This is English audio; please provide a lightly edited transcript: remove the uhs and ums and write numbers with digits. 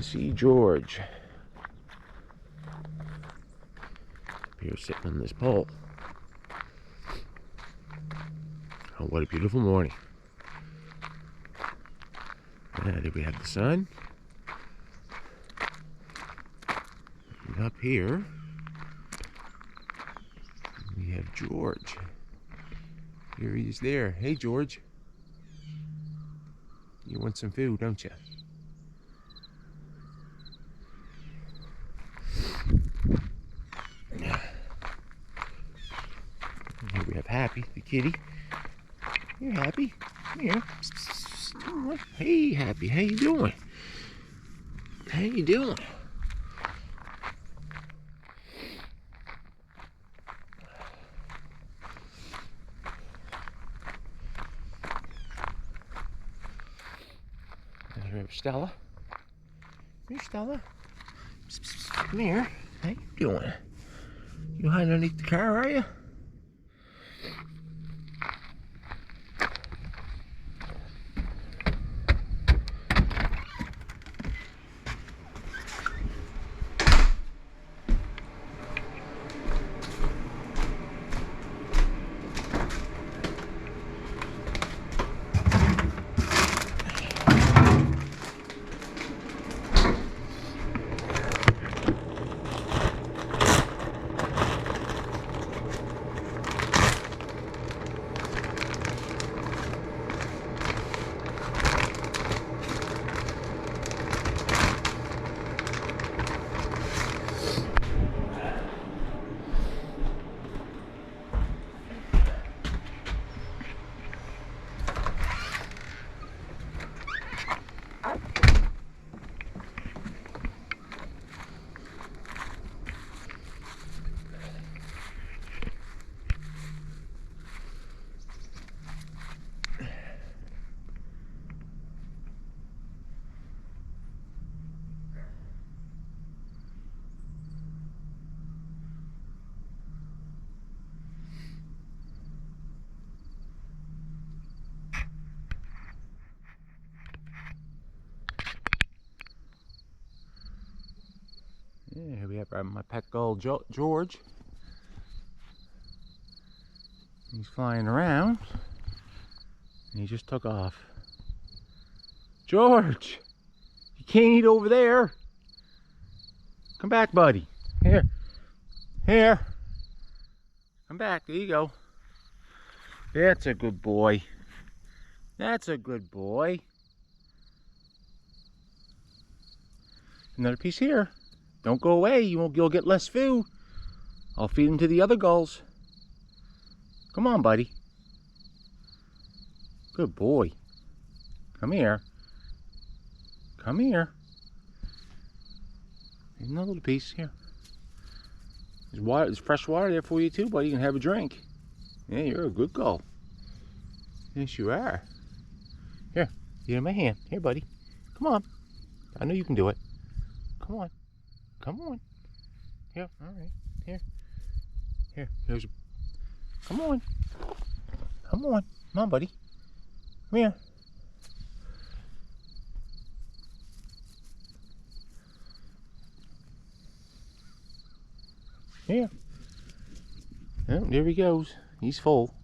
to see George. Here sitting on this pole. Oh, what a beautiful morning. There we have the sun. And up here, we have George. Here he is there. Hey, George. You want some food, don't you? Here we have Happy, the kitty. You're Happy. Come here. Come on. Hey, Happy. How you doing? How you doing? And here we have Stella. Here, Stella. Come here. How you doing? You hiding underneath the car, are you? Yeah, here we have my pet gull, George. He's flying around. And he just took off. George! You can't eat over there. Come back, buddy. Here. Here. Come back. There you go. That's a good boy. That's a good boy. Another piece here. Don't go away. You'll get less food. I'll feed them to the other gulls. Come on, buddy. Good boy. Come here. Come here. Here's another little piece here. There's water. There's fresh water there for you too, buddy. You can have a drink. Yeah, you're a good gull. Yes, you are. Here, get in my hand. Here, buddy. Come on. I know you can do it. Come on. Come on. Here, all right. Here. Here's a... Come on. Come on. Come on, buddy. Come here. Here. Oh, there he goes. He's full.